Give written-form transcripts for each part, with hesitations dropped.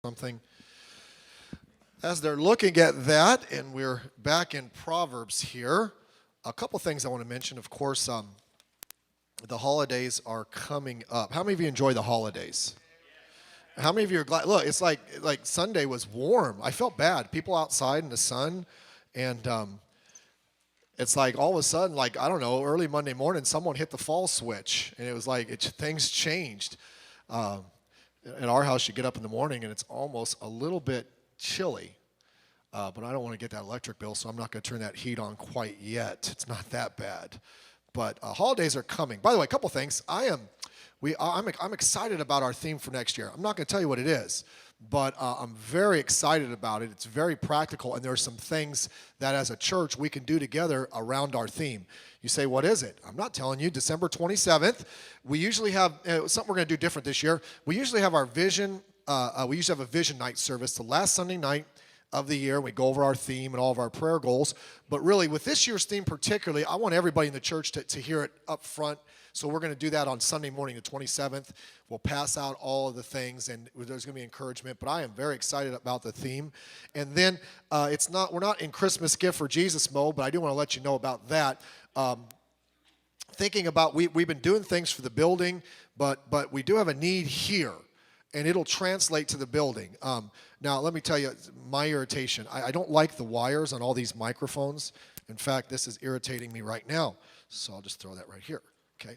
something. As they're looking at that, and we're back in Proverbs here, a couple things I want to mention. Of course, the holidays are coming up. How many of you enjoy the holidays? How many of you are glad? Look, it's like Sunday was warm. I felt bad. People outside in the sun, and it's like all of a sudden, like, I don't know, early Monday morning, someone hit the fall switch, and it was like things changed. At our house, you get up in the morning, and it's almost a little bit chilly. But I don't want to get that electric bill, so I'm not going to turn that heat on quite yet. It's not that bad. But holidays are coming. By the way, a couple things. I'm excited about our theme for next year. I'm not going to tell you what it is, but I'm very excited about it. It's very practical, and there are some things that as a church we can do together around our theme. You say, what is it? I'm not telling you. December 27th. We usually have something we're going to do different this year. We usually have our vision. We usually have a vision night service the last Sunday night of the year. We go over our theme and all of our prayer goals. But really, with this year's theme particularly, I want everybody in the church to hear it up front. So we're going to do that on Sunday morning, the 27th. We'll pass out all of the things, and there's going to be encouragement. But I am very excited about the theme. And then we're not in Christmas gift for Jesus mode, but I do want to let you know about that. Thinking about, we've been doing things for the building, but we do have a need here, and it'll translate to the building. Now, let me tell you, my irritation. I don't like the wires on all these microphones. In fact, this is irritating me right now, so I'll just throw that right here. Okay,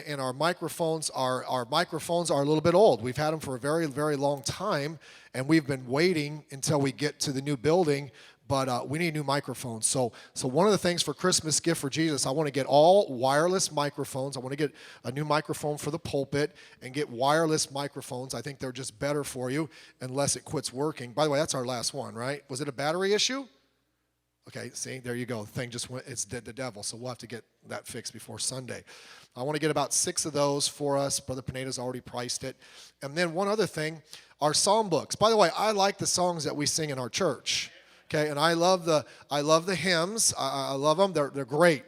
and our microphones are a little bit old. We've had them for a very, very long time, and we've been waiting until we get to the new building. But we need new microphones. So one of the things for Christmas gift for Jesus, I want to get all wireless microphones. I want to get a new microphone for the pulpit and get wireless microphones. I think they're just better for you unless it quits working. By the way, that's our last one, right? Was it a battery issue? Okay, see, there you go. The thing just went, it's the devil, so we'll have to get that fixed before Sunday. I want to get about 6 of those for us. Brother Pineda's already priced it. And then one other thing, our psalm books. By the way, I like the songs that we sing in our church. Okay, and I love the hymns. I love them. They're great.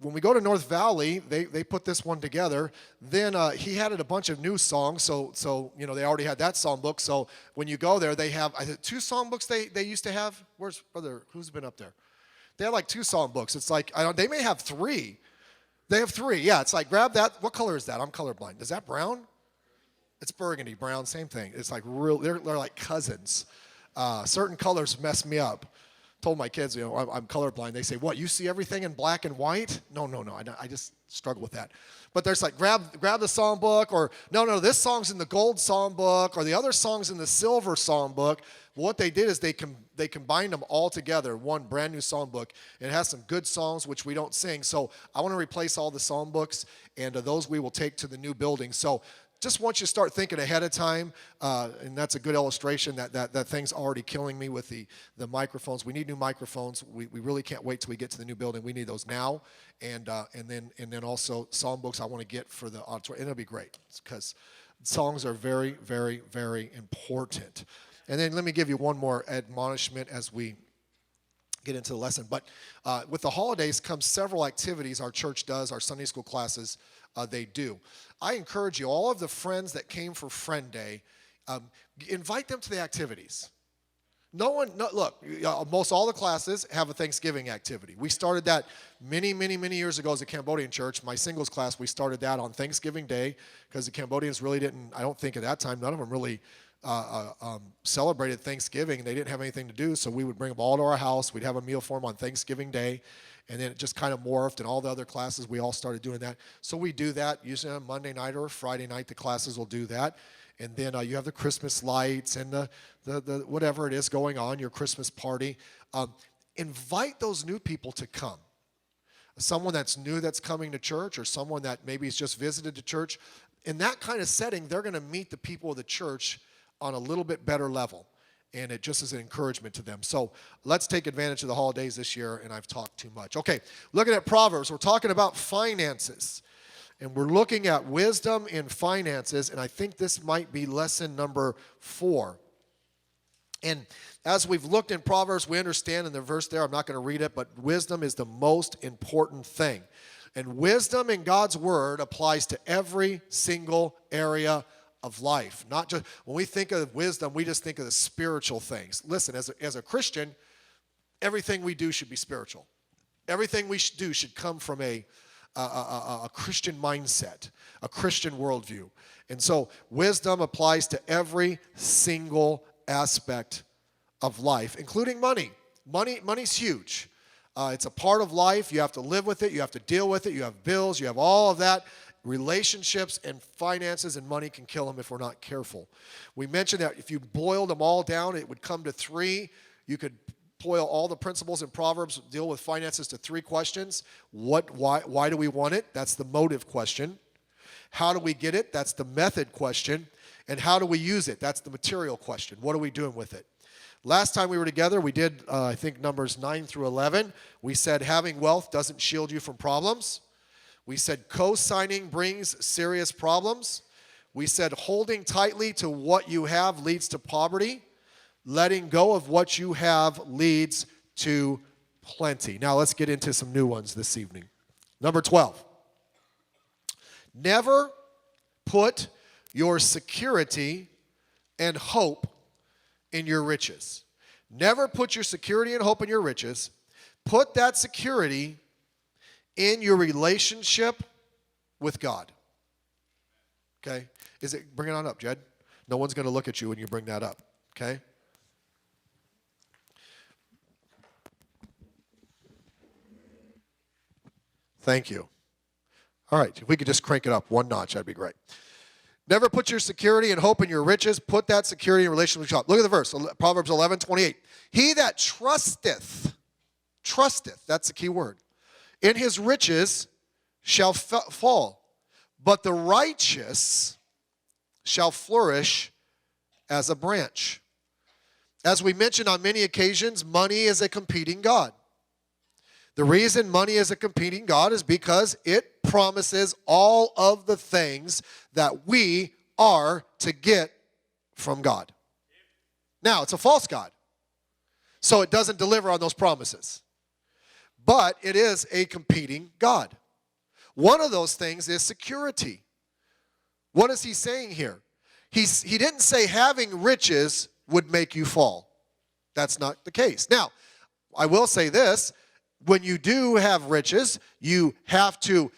When we go to North Valley, they put this one together. Then he added a bunch of new songs. So they already had that song book. So when you go there, they have 2 song books they used to have. Where's brother? Who's been up there? They have like 2 song books. It's like they may have 3. They have 3. Yeah, it's like grab that. What color is that? I'm colorblind. Is that brown? It's burgundy, brown, same thing. It's like real. They're like cousins. Certain colors mess me up. Told my kids, I'm colorblind. They say, what, you see everything in black and white? No. I just struggle with that. But there's like, grab the song book, or no, this song's in the gold song book, or the other song's in the silver song book. What they did is they combined them all together, one brand new song book. It has some good songs, which we don't sing. So I want to replace all the song books, and those we will take to the new building. So just want you to start thinking ahead of time, and that's a good illustration that thing's already killing me with the microphones. We need new microphones. We really can't wait till we get to the new building. We need those now, and then also songbooks I want to get for the auditorium. And it'll be great because songs are very, very, very important. And then let me give you one more admonishment as we get into the lesson. But with the holidays comes several activities our church does, our Sunday school classes, they do. I encourage you, all of the friends that came for Friend Day, invite them to the activities. Look, most all the classes have a Thanksgiving activity. We started that many, many, many years ago as a Cambodian church. My singles class, we started that on Thanksgiving Day because the Cambodians really didn't, I don't think at that time, none of them really celebrated Thanksgiving. They didn't have anything to do, so we would bring them all to our house. We'd have a meal for them on Thanksgiving Day. And then it just kind of morphed, and all the other classes, we all started doing that. So we do that, usually on Monday night or Friday night, the classes will do that. And then you have the Christmas lights and the whatever it is going on, your Christmas party. Invite those new people to come. Someone that's new that's coming to church, or someone that maybe has just visited the church. In that kind of setting, they're going to meet the people of the church on a little bit better level. And it just is an encouragement to them. So let's take advantage of the holidays this year, and I've talked too much. Okay, looking at Proverbs, we're talking about finances. And we're looking at wisdom in finances, and I think this might be lesson number 4. And as we've looked in Proverbs, we understand in the verse there, I'm not going to read it, but wisdom is the most important thing. And wisdom in God's word applies to every single area of life. Not just when we think of wisdom, we just think of the spiritual things. Listen, as a Christian, everything we do should be spiritual. Everything we do should come from a Christian mindset, a Christian worldview. And so wisdom applies to every single aspect of life, including money. Money's huge. It's a part of life. You have to live with it. You have to deal with it. You have bills. You have all of that. Relationships and finances and money can kill them if we're not careful. We mentioned that if you boiled them all down, it would come to three. You could boil all the principles in Proverbs, deal with finances to three questions. Why do we want it? That's the motive question. How do we get it? That's the method question. And how do we use it? That's the material question. What are we doing with it? Last time we were together, we did, I think, numbers 9 through 11. We said having wealth doesn't shield you from problems. We said co-signing brings serious problems. We said holding tightly to what you have leads to poverty. Letting go of what you have leads to plenty. Now let's get into some new ones this evening. Number 12. Never put your security and hope in your riches. Never put your security and hope in your riches. Put that security in your relationship with God. Okay? Bring it on up, Jed. No one's going to look at you when you bring that up. Okay? Thank you. All right, if we could just crank it up one notch, that'd be great. Never put your security and hope in your riches. Put that security in relationship with God. Look at the verse, Proverbs 11:28. He that trusteth, that's the key word, in his riches shall fall, but the righteous shall flourish as a branch. As we mentioned on many occasions, money is a competing god. The reason money is a competing god is because it promises all of the things that we are to get from God. Now, it's a false god, so it doesn't deliver on those promises. But it is a competing god. One of those things is security. What is he saying here? He didn't say having riches would make you fall. That's not the case. Now, I will say this. When you do have riches, you have to,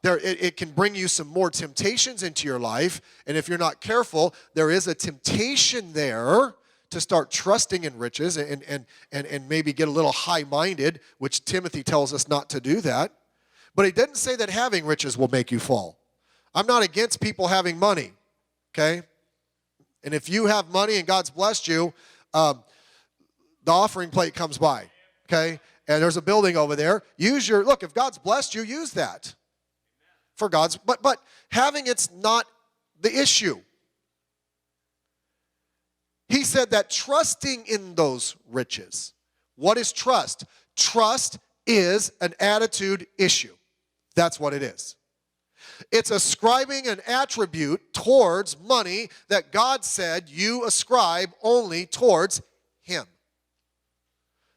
it can bring you some more temptations into your life. And if you're not careful, there is a temptation there to start trusting in riches and maybe get a little high-minded, which Timothy tells us not to do that. But he didn't say that having riches will make you fall. I'm not against people having money, okay? And if you have money and God's blessed you, the offering plate comes by, okay? And there's a building over there. Look, if God's blessed you, use that for God's, but having it's not the issue. He said that trusting in those riches. What is trust? Trust is an attitude issue. That's what it is. It's ascribing an attribute towards money that God said you ascribe only towards Him.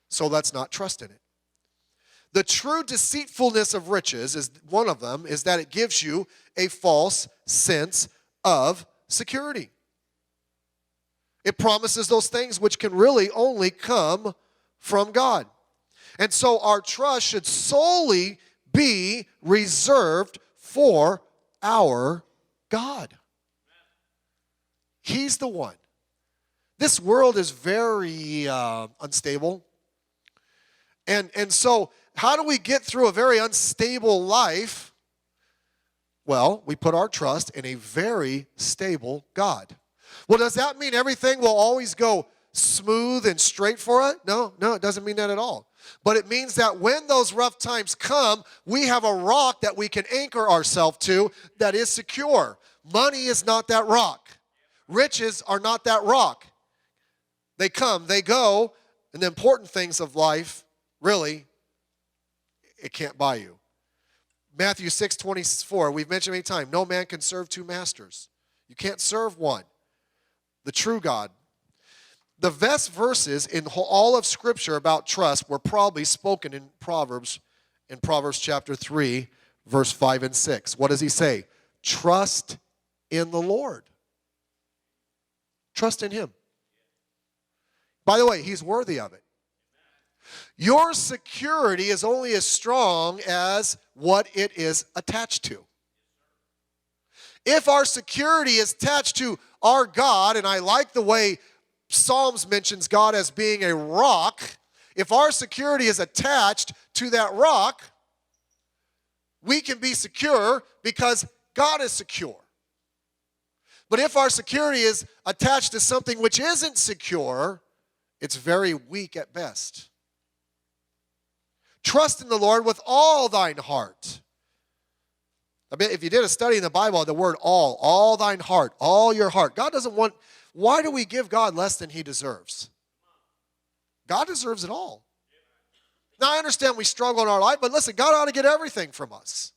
So let's not trust in it. The true deceitfulness of riches is one of them, is that it gives you a false sense of security. It promises those things which can really only come from God. And so our trust should solely be reserved for our God. He's the one. This world is very unstable. And so how do we get through a very unstable life? Well, we put our trust in a very stable God. Well, does that mean everything will always go smooth and straight for us? No, it doesn't mean that at all. But it means that when those rough times come, we have a rock that we can anchor ourselves to that is secure. Money is not that rock. Riches are not that rock. They come, they go, and the important things of life, really, it can't buy you. Matthew 6:24, we've mentioned many times, no man can serve two masters. You can't serve one, the true God. The best verses in all of Scripture about trust were probably spoken in Proverbs chapter 3, verse 5 and 6. What does he say? Trust in the Lord Trust in him. By the way, he's worthy of it. Your security is only as strong as what it is attached to. If our security is attached to our God, and I like the way Psalms mentions God as being a rock, if our security is attached to that rock, we can be secure because God is secure. But if our security is attached to something which isn't secure, it's very weak at best. Trust in the Lord with all thine heart. I mean, if you did a study in the Bible, the word all thine heart, all your heart. God doesn't want, why do we give God less than he deserves? God deserves it all. Now, I understand we struggle in our life, but listen, God ought to get everything from us.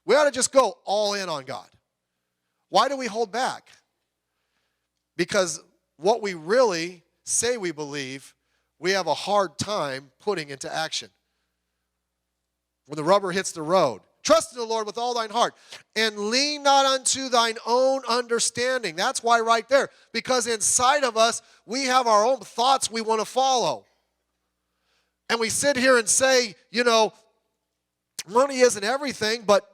We ought to just go all in on God. Why do we hold back? Because what we really say we believe, we have a hard time putting into action. When the rubber hits the road, trust in the Lord with all thine heart, and lean not unto thine own understanding. That's why right there, because inside of us, we have our own thoughts we want to follow. And we sit here and say, you know, money isn't everything, but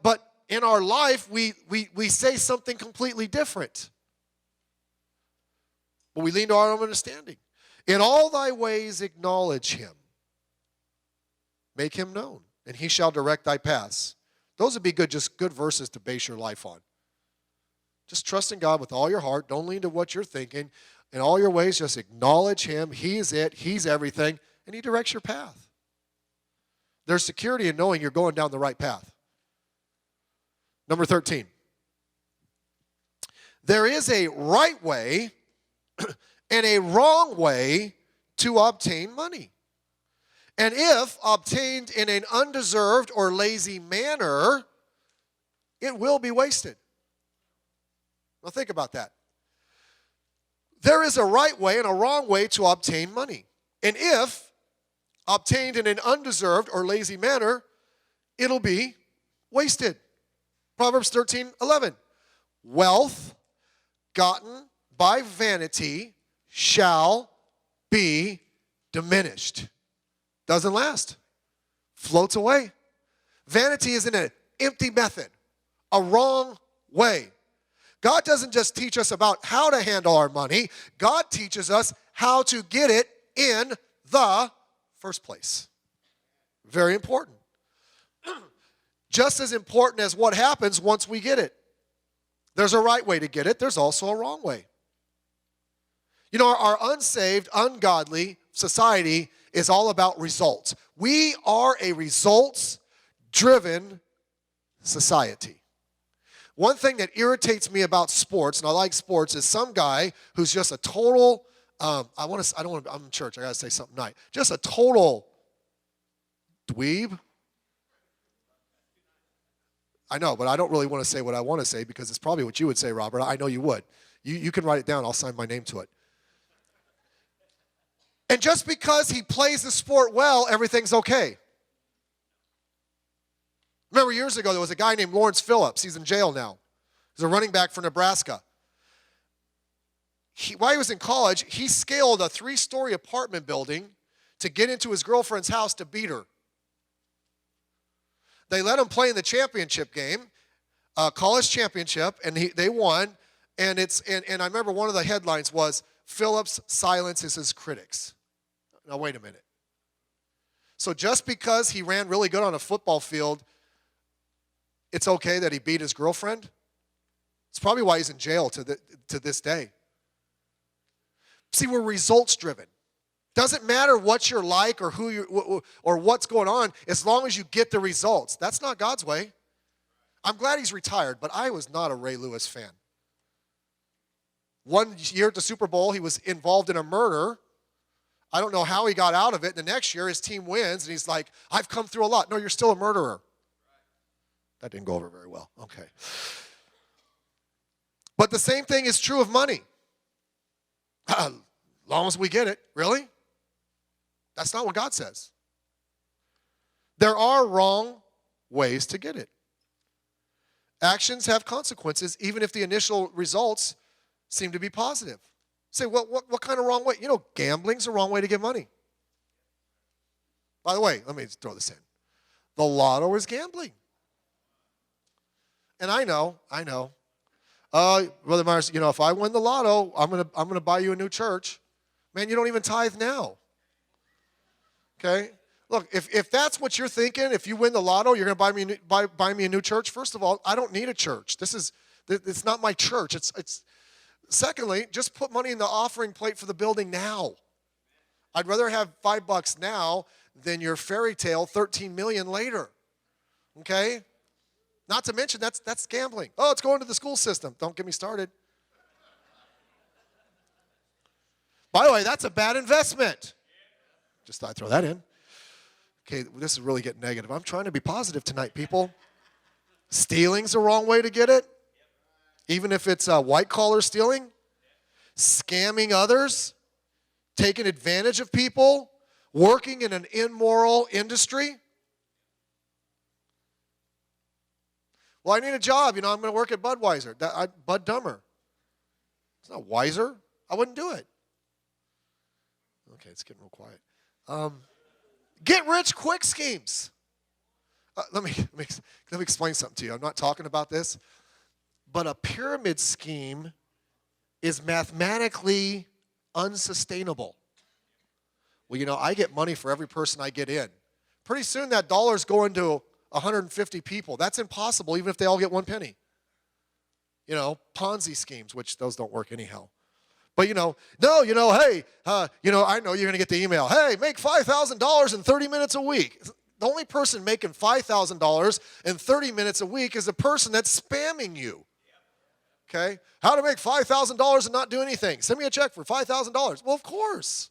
in our life, we say something completely different. But we lean to our own understanding. In all thy ways acknowledge him. Make him known, and he shall direct thy paths. Those would be just good verses to base your life on. Just trust in God with all your heart. Don't lean to what you're thinking. In all your ways, just acknowledge him. He's it. He's everything. And he directs your path. There's security in knowing you're going down the right path. Number 13. There is a right way and a wrong way to obtain money. And if obtained in an undeserved or lazy manner, it will be wasted. Now think about that. There is a right way and a wrong way to obtain money. And if obtained in an undeserved or lazy manner, it'll be wasted. Proverbs 13:11. Wealth gotten by vanity shall be diminished. Doesn't last. Floats away. Vanity is an empty method, a wrong way. God doesn't just teach us about how to handle our money. God teaches us how to get it in the first place. Very important. Just as important as what happens once we get it. There's a right way to get it. There's also a wrong way. You know, our unsaved, ungodly society is all about results. We are a results-driven society. One thing that irritates me about sports, and I like sports, is some guy who's just a total, I'm in church, I gotta say something nice. Just a total dweeb. I know, but I don't really want to say what I want to say because it's probably what you would say, Robert. I know you would. You can write it down. I'll sign my name to it. And just because he plays the sport well, everything's okay. Remember years ago, there was a guy named Lawrence Phillips. He's in jail now. He's a running back for Nebraska. While he was in college, he scaled a 3-story apartment building to get into his girlfriend's house to beat her. They let him play in the championship game, college championship, and they won. And I remember one of the headlines was, Phillips silences his critics. Now, wait a minute. So just because he ran really good on a football field, it's okay that he beat his girlfriend? It's probably why he's in jail to this day. See, we're results driven. Doesn't matter what you're like or who you or what's going on, as long as you get the results. That's not God's way. I'm glad he's retired, but I was not a Ray Lewis fan. One year at the Super Bowl, he was involved in a murder. I don't know how he got out of it. The next year, his team wins, and he's like, I've come through a lot. No, you're still a murderer. That didn't go over very well. Okay. But the same thing is true of money. As long as we get it. Really? That's not what God says. There are wrong ways to get it. Actions have consequences, even if the initial results seem to be positive. Say, what kind of wrong way? Gambling's a wrong way to get money. By the way, let me throw this in. The lotto is gambling. And I know. Brother Meyers, if I win the lotto, I'm gonna buy you a new church. Man, you don't even tithe now. Okay? Look, if that's what you're thinking, if you win the lotto, you're gonna buy me a new church. First of all, I don't need a church. It's not my church. It's secondly, just put money in the offering plate for the building now. I'd rather have $5 now than your fairy tale 13 million later. Okay? Not to mention that's gambling. Oh, it's going to the school system. Don't get me started. By the way, that's a bad investment. Just thought I'd throw that in. Okay, this is really getting negative. I'm trying to be positive tonight, people. Stealing's the wrong way to get it. Even if it's white-collar stealing. Scamming others. Taking advantage of people. Working in an immoral industry. Well, I need a job. I'm going to work at Budweiser. Bud Dumber. It's not wiser. I wouldn't do it. Okay, it's getting real quiet. Get rich quick schemes. Let me explain something to you. I'm not talking about this, but a pyramid scheme is mathematically unsustainable. Well, I get money for every person I get in. Pretty soon that dollar's going to 150 people. That's impossible, even if they all get 1 penny. Ponzi schemes, which those don't work anyhow. But hey, I know you're going to get the email. Hey, make $5,000 in 30 minutes a week. The only person making $5,000 in 30 minutes a week is the person that's spamming you. Okay? How to make $5,000 and not do anything? Send me a check for $5,000. Well, of course.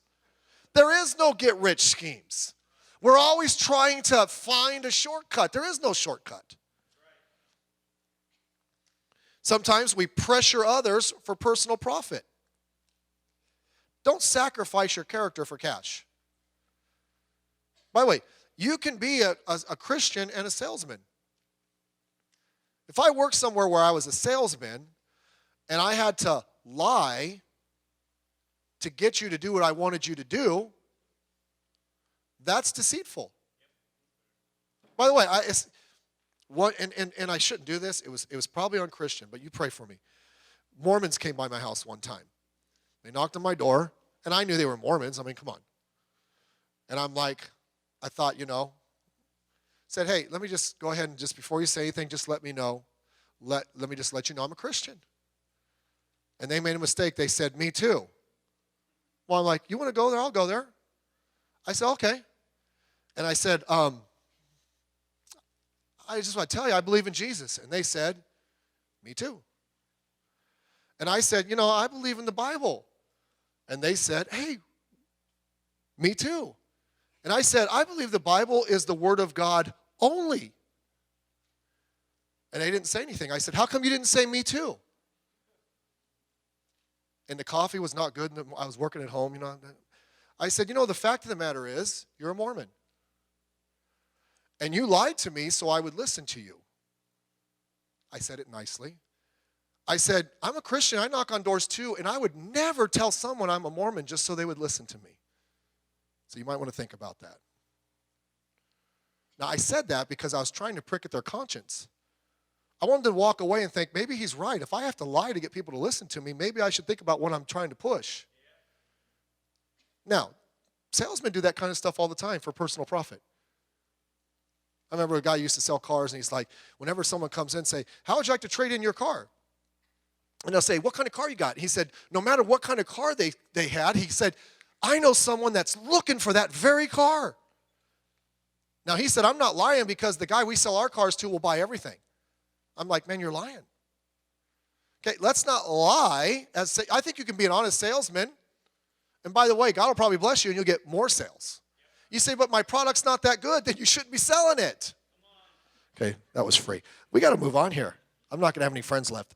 There is no get rich schemes. We're always trying to find a shortcut. There is no shortcut. Sometimes we pressure others for personal profit. Don't sacrifice your character for cash. By the way, you can be a Christian and a salesman. If I worked somewhere where I was a salesman and I had to lie to get you to do what I wanted you to do, that's deceitful. By the way, I shouldn't do this. It was probably unchristian, but you pray for me. Mormons came by my house one time. They knocked on my door, and I knew they were Mormons. I mean, come on. And I'm like, I thought, said, hey, let me just go ahead and just before you say anything, just let me know. Let me just let you know I'm a Christian. And they made a mistake. They said, me too. Well, I'm like, you want to go there? I'll go there. I said, okay. And I said, I just want to tell you, I believe in Jesus. And they said, me too. And I said, I believe in the Bible. And they said, hey, me too. And I said, I believe the Bible is the Word of God only. And they didn't say anything. I said, how come you didn't say me too? And the coffee was not good. And I was working at home, I said, the fact of the matter is, you're a Mormon. And you lied to me so I would listen to you. I said it nicely. I said, I'm a Christian. I knock on doors too, and I would never tell someone I'm a Mormon just so they would listen to me. So you might want to think about that. Now, I said that because I was trying to prick at their conscience. I wanted to walk away and think, maybe he's right. If I have to lie to get people to listen to me, maybe I should think about what I'm trying to push. Now, salesmen do that kind of stuff all the time for personal profit. I remember a guy used to sell cars, and he's like, whenever someone comes in, say, how would you like to trade in your car? And they'll say, what kind of car you got? And he said, no matter what kind of car they had, he said, I know someone that's looking for that very car. Now, he said, I'm not lying because the guy we sell our cars to will buy everything. I'm like, man, you're lying. Okay, let's not lie. I think you can be an honest salesman. And by the way, God will probably bless you and you'll get more sales. You say, but my product's not that good, then you shouldn't be selling it. Okay, that was free. We got to move on here. I'm not going to have any friends left.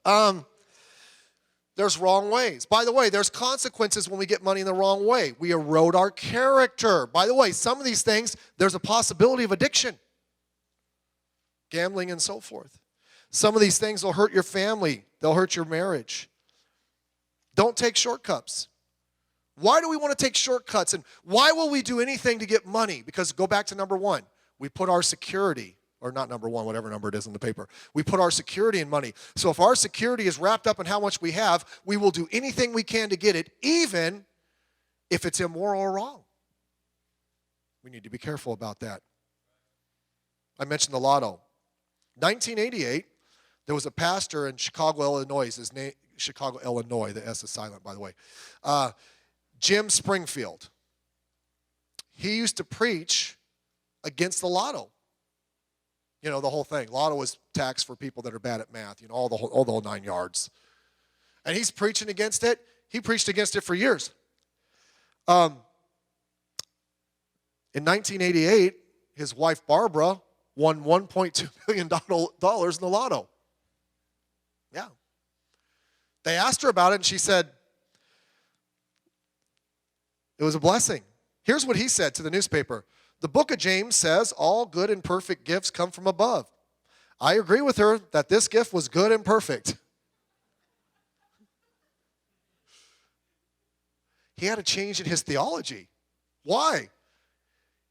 There's wrong ways. By the way, there's consequences when we get money in the wrong way. We erode our character. By the way, some of these things, there's a possibility of addiction, gambling and so forth. Some of these things will hurt your family. They'll hurt your marriage. Don't take shortcuts. Why do we want to take shortcuts? And why will we do anything to get money? Because go back to number one. We put our security, or not number one, whatever number it is in the paper. We put our security in money. So if our security is wrapped up in how much we have, we will do anything we can to get it, even if it's immoral or wrong. We need to be careful about that. I mentioned the lotto. 1988, there was a pastor in Chicago, Illinois. His name, Chicago, Illinois. The S is silent, by the way. Jim Springfield. He used to preach against the lotto. You know, the whole thing. Lotto is tax for people that are bad at math. You know, all the whole 9 yards. And he's preaching against it. He preached against it for years. In 1988, his wife Barbara won $1.2 million in the lotto. Yeah. They asked her about it, and she said it was a blessing. Here's what he said to the newspaper. The book of James says all good and perfect gifts come from above. I agree with her that this gift was good and perfect. He had a change in his theology. Why?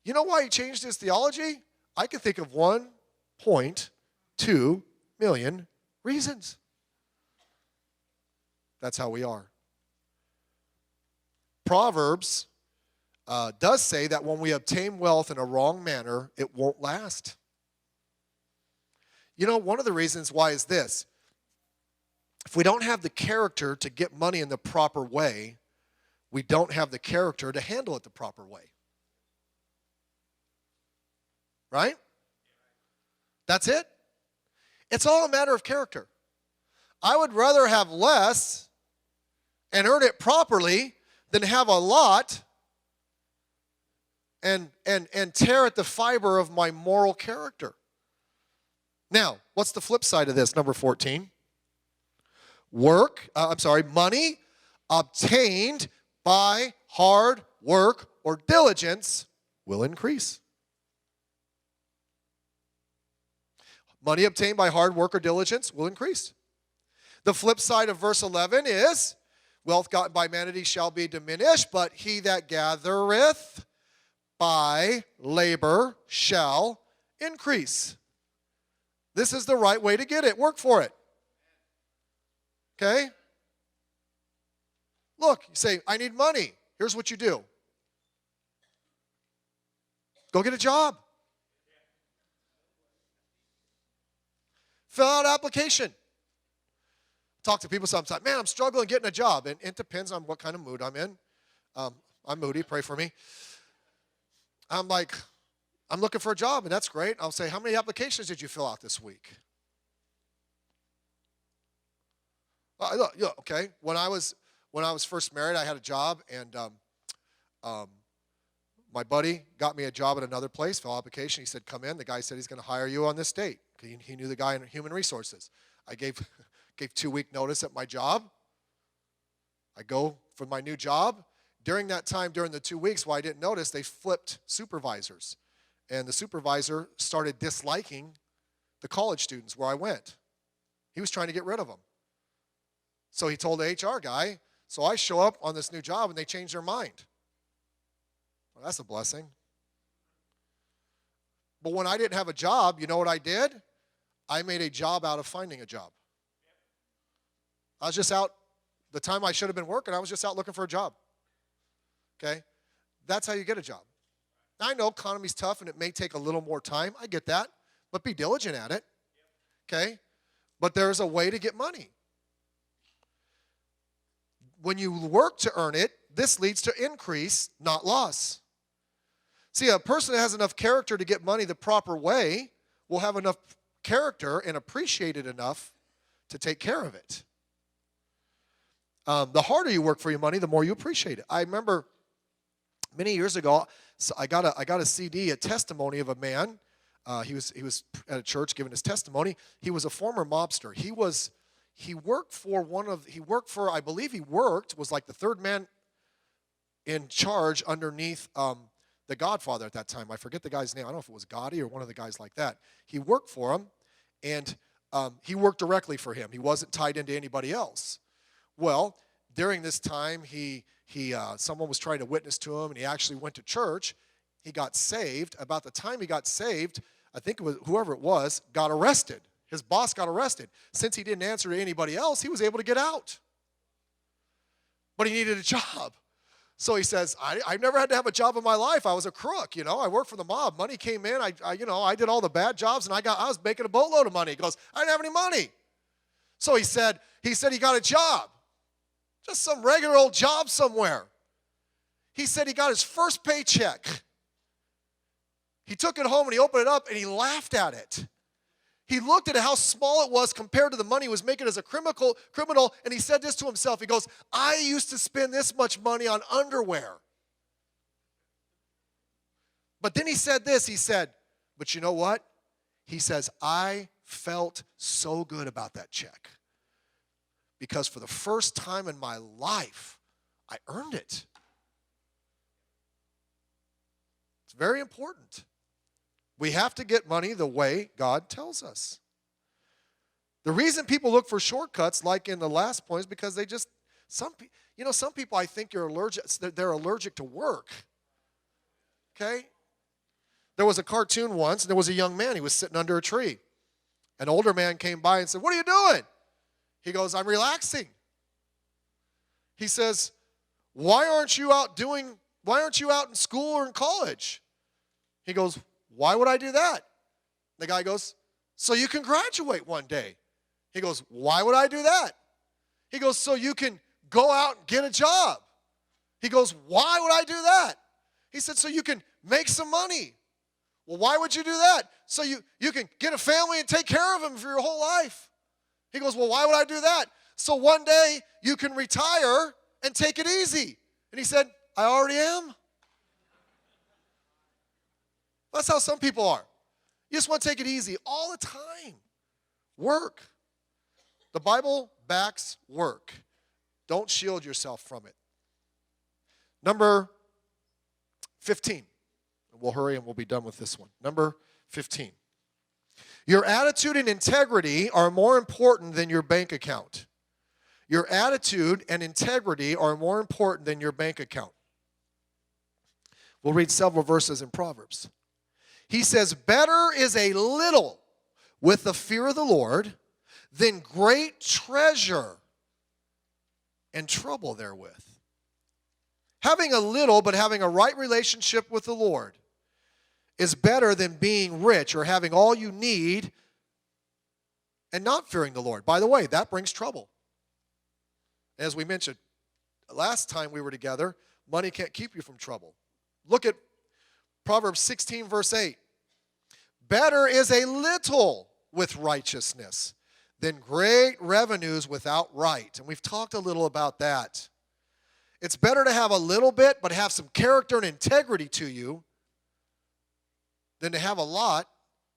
You know why he changed his theology? I can think of 1.2 million reasons. That's how we are. Proverbs does say that when we obtain wealth in a wrong manner, it won't last. You know, one of the reasons why is this. If we don't have the character to get money in the proper way, we don't have the character to handle it the proper way. Right? That's it. It's all a matter of character. I would rather have less and earn it properly than have a lot and tear at the fiber of my moral character. Now, what's the flip side of this? Number 14. Money obtained by hard work or diligence will increase. Money obtained by hard work or diligence will increase. The flip side of verse 11 is, wealth gotten by vanity shall be diminished, but he that gathereth by labor shall increase. This is the right way to get it. Work for it. Okay? Look, you say, I need money. Here's what you do. Go get a job. Fill out an application. Talk to people sometimes. Man, I'm struggling getting a job. And it depends on what kind of mood I'm in. I'm moody. Pray for me. I'm looking for a job, and that's great. I'll say, how many applications did you fill out this week? Okay. When I was first married, I had a job, and my buddy got me a job at another place, fill out application. He said, come in. The guy said he's going to hire you on this date. He knew the guy in human resources. I gave 2-week notice at my job. I go for my new job. During that time, during the 2 weeks, while I didn't notice, they flipped supervisors. And the supervisor started disliking the college students where I went. He was trying to get rid of them. So he told the HR guy, so I show up on this new job and they change their mind. Well, that's a blessing. But when I didn't have a job, you know what I did? I made a job out of finding a job. I was just out, the time I should have been working, I was just out looking for a job. Okay? That's how you get a job. Now, I know economy's tough and it may take a little more time. I get that. But be diligent at it. Okay? But there's a way to get money. When you work to earn it, this leads to increase, not loss. See, a person that has enough character to get money the proper way will have enough character and appreciate it enough to take care of it. The harder you work for your money, the more you appreciate it. I remember many years ago, so I got a CD, a testimony of a man. He was at a church giving his testimony. He was a former mobster. He was like the third man in charge underneath the Godfather at that time. I forget the guy's name. I don't know if it was Gotti or one of the guys like that. He worked for him, and he worked directly for him. He wasn't tied into anybody else. Well, during this time, someone was trying to witness to him, and he actually went to church. He got saved. About the time he got saved, I think it was whoever it was, got arrested. His boss got arrested. Since he didn't answer to anybody else, he was able to get out. But he needed a job. So he says, I've never had to have a job in my life. I was a crook, I worked for the mob. Money came in. I did all the bad jobs, and I was making a boatload of money. He goes, I didn't have any money. So he said he got a job. Just some regular old job somewhere. He said he got his first paycheck. He took it home and he opened it up and he laughed at it. He looked at how small it was compared to the money he was making as a criminal, and he said this to himself. He goes, I used to spend this much money on underwear. But then he said this. He said, but you know what? He says, I felt so good about that check. Because for the first time in my life, I earned it. It's very important. We have to get money the way God tells us. The reason people look for shortcuts, like in the last point, is because they just, some people I think they're allergic to work. Okay? There was a cartoon once, and there was a young man. He was sitting under a tree. An older man came by and said, what are you doing? He goes, I'm relaxing. He says, why aren't you out in school or in college? He goes, why would I do that? The guy goes, so you can graduate one day. He goes, why would I do that? He goes, so you can go out and get a job. He goes, why would I do that? He said, so you can make some money. Well, why would you do that? So you can get a family and take care of them for your whole life. He goes, well, why would I do that? So one day you can retire and take it easy. And he said, I already am. That's how some people are. You just want to take it easy all the time. Work. The Bible backs work. Don't shield yourself from it. Number 15. We'll hurry and we'll be done with this one. Number 15. Your attitude and integrity are more important than your bank account. Your attitude and integrity are more important than your bank account. We'll read several verses in Proverbs. He says, better is a little with the fear of the Lord than great treasure and trouble therewith. Having a little but having a right relationship with the Lord is better than being rich or having all you need and not fearing the Lord. By the way, that brings trouble. As we mentioned last time we were together, money can't keep you from trouble. Look at Proverbs 16, verse 8. Better is a little with righteousness than great revenues without right. And we've talked a little about that. It's better to have a little bit but have some character and integrity to you than to have a lot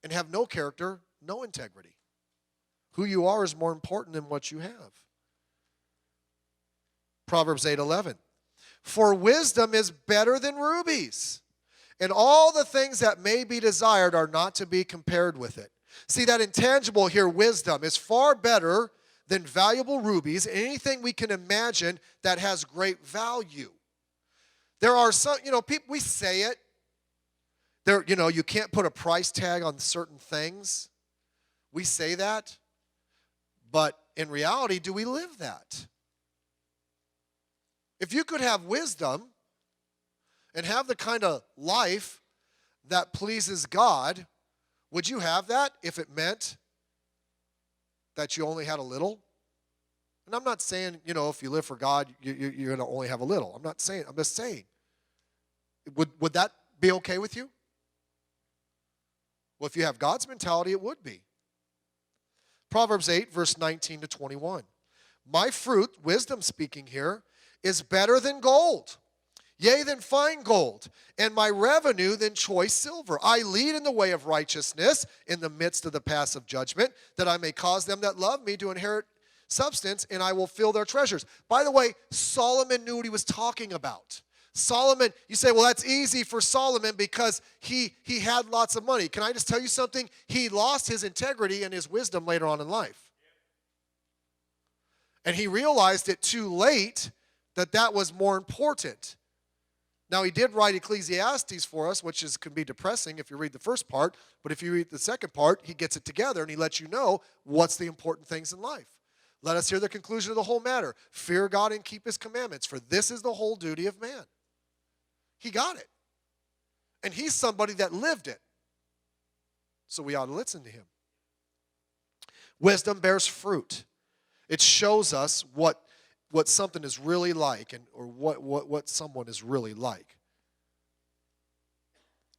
and have no character, no integrity. Who you are is more important than what you have. Proverbs 8:11. For wisdom is better than rubies, and all the things that may be desired are not to be compared with it. See, that intangible here, wisdom, is far better than valuable rubies, anything we can imagine that has great value. There are some, people, we say it. You can't put a price tag on certain things. We say that. But in reality, do we live that? If you could have wisdom and have the kind of life that pleases God, would you have that if it meant that you only had a little? And I'm not saying, if you live for God, you're going to only have a little. I'm just saying. Would that be okay with you? Well, if you have God's mentality, it would be. Proverbs 8, verse 19 to 21. My fruit, wisdom speaking here, is better than gold, yea, than fine gold, and my revenue than choice silver. I lead in the way of righteousness in the midst of the paths of judgment, that I may cause them that love me to inherit substance, and I will fill their treasures. By the way, Solomon knew what he was talking about. Solomon, you say, well, that's easy for Solomon because he had lots of money. Can I just tell you something? He lost his integrity and his wisdom later on in life. And he realized it too late that that was more important. Now, he did write Ecclesiastes for us, which can be depressing if you read the first part. But if you read the second part, he gets it together and he lets you know what's the important things in life. Let us hear the conclusion of the whole matter. Fear God and keep his commandments, for this is the whole duty of man. He got it. And he's somebody that lived it. So we ought to listen to him. Wisdom bears fruit. It shows us what something is really like, or what someone is really like.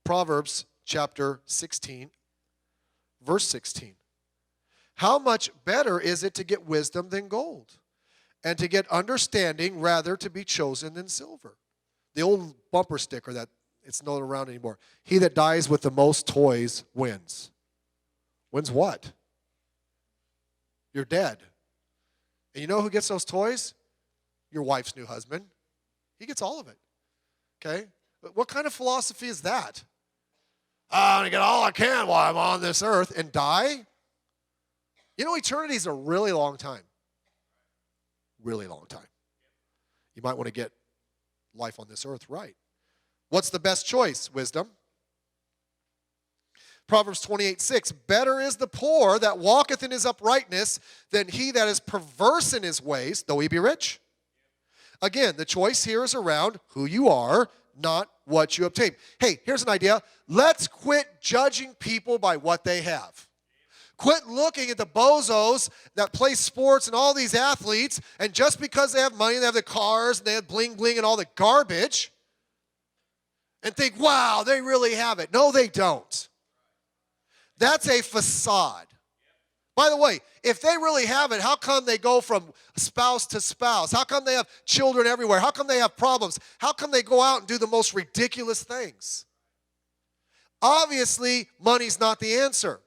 Proverbs chapter 16, verse 16. How much better is it to get wisdom than gold, and to get understanding rather to be chosen than silver? The old bumper sticker that it's not around anymore. He that dies with the most toys wins. Wins what? You're dead. And you know who gets those toys? Your wife's new husband. He gets all of it. Okay? But what kind of philosophy is that? I'm going to get all I can while I'm on this earth and die? You know, eternity is a really long time. Really long time. You might want to get life on this earth right. What's the best choice? Wisdom. Proverbs 28:6, better is the poor that walketh in his uprightness than he that is perverse in his ways, though he be rich. Again, the choice here is around who you are, not what you obtain. Hey, here's an idea. Let's quit judging people by what they have. Quit looking at the bozos that play sports and all these athletes, and just because they have money, they have the cars, and they have bling bling and all the garbage, and think, wow, they really have it. No, they don't. That's a facade. By the way, if they really have it, how come they go from spouse to spouse? How come they have children everywhere? How come they have problems? How come they go out and do the most ridiculous things? Obviously, money's not the answer.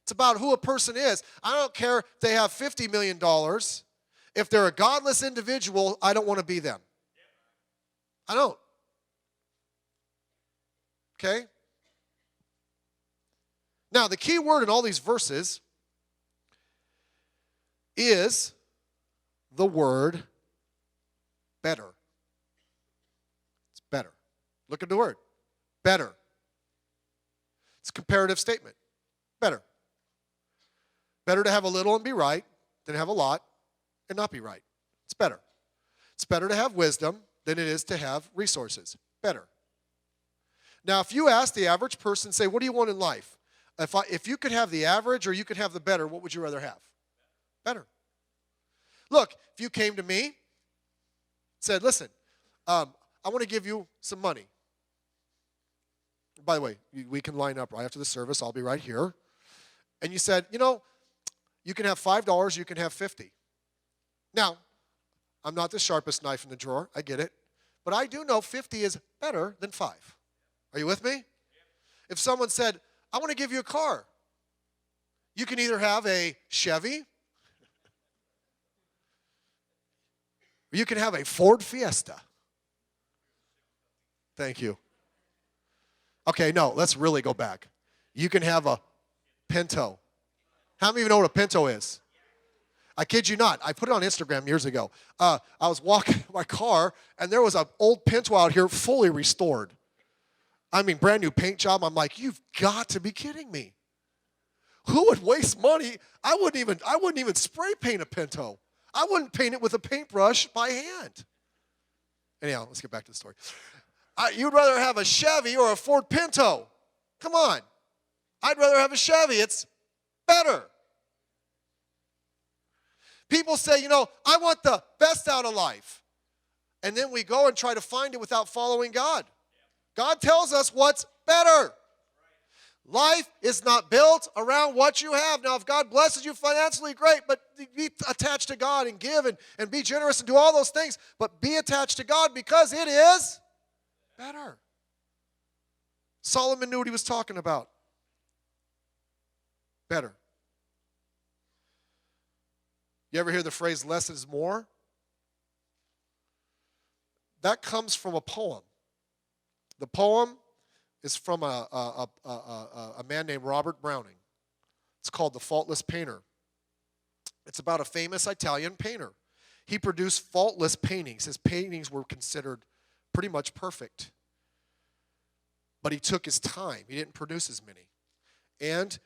It's about who a person is. I don't care if they have $50 million. If they're a godless individual, I don't want to be them. I don't. Okay? Now, the key word in all these verses is the word better. It's better. Look at the word. Better. It's a comparative statement. Better. Better to have a little and be right than have a lot and not be right. It's better. It's better to have wisdom than it is to have resources. Better. Now, if you ask the average person, say, what do you want in life? If you could have the average or you could have the better, what would you rather have? Better. Look, if you came to me, said, listen, I want to give you some money. By the way, we can line up right after the service. I'll be right here. And you said, you know, you can have $5, you can have 50. Now, I'm not the sharpest knife in the drawer. I get it. But I do know 50 is better than 5. Are you with me? If someone said, I want to give you a car. You can either have a Chevy, or you can have a Ford Fiesta. Thank you. Okay, no, let's really go back. You can have a Pinto. How many of you know what a Pinto is? I kid you not. I put it on Instagram years ago. I was walking my car, and there was an old Pinto out here fully restored. I mean, brand new paint job. I'm like, you've got to be kidding me. Who would waste money? I wouldn't even spray paint a Pinto. I wouldn't paint it with a paintbrush by hand. Anyhow, let's get back to the story. You'd rather have a Chevy or a Ford Pinto. Come on. I'd rather have a Chevy. It's better. People say, you know, I want the best out of life. And then we go and try to find it without following God. God tells us what's better. Life is not built around what you have. Now, if God blesses you financially, great, but be attached to God and give and be generous and do all those things. But be attached to God because it is better. Solomon knew what he was talking about. Better. You ever hear the phrase, less is more? That comes from a poem. The poem is from a man named Robert Browning. It's called The Faultless Painter. It's about a famous Italian painter. He produced faultless paintings. His paintings were considered pretty much perfect. But he took his time. He didn't produce as many. And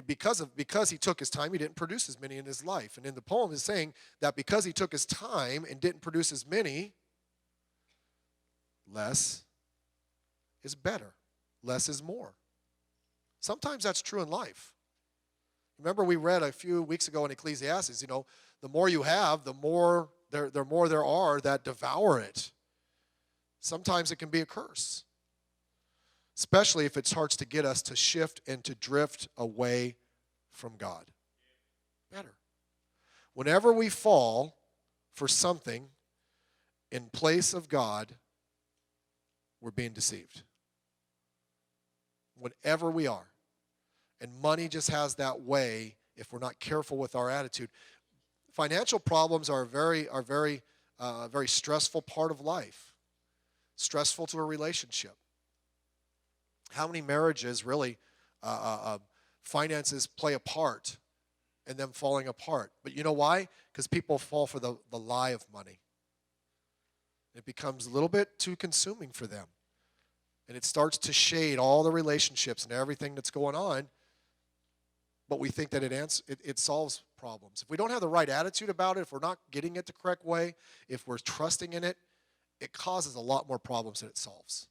because he took his time, he didn't produce as many in his life. And in the poem is saying that because he took his time and didn't produce as many, less is better. Less is more. Sometimes that's true in life. Remember we read a few weeks ago in Ecclesiastes, the more you have, the more there are that devour it. Sometimes it can be a curse, especially if it starts to get us to shift and to drift away from God. Better. Whenever we fall for something in place of God, we're being deceived. Whenever we are. And money just has that way, if we're not careful with our attitude. Financial problems are a very stressful part of life. Stressful to a relationship. How many marriages really finances play a part in them falling apart? But you know why? Because people fall for the lie of money. It becomes a little bit too consuming for them. And it starts to shade all the relationships and everything that's going on. But we think that it solves problems. If we don't have the right attitude about it, if we're not getting it the correct way, if we're trusting in it, it causes a lot more problems than it solves.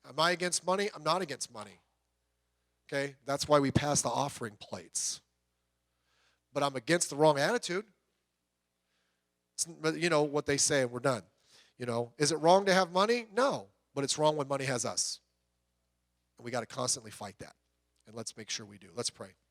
Am I against money? I'm not against money. Okay? That's why we pass the offering plates. But I'm against the wrong attitude. But you know what they say, and we're done. Is it wrong to have money? No. But it's wrong when money has us. And we got to constantly fight that. And let's make sure we do. Let's pray.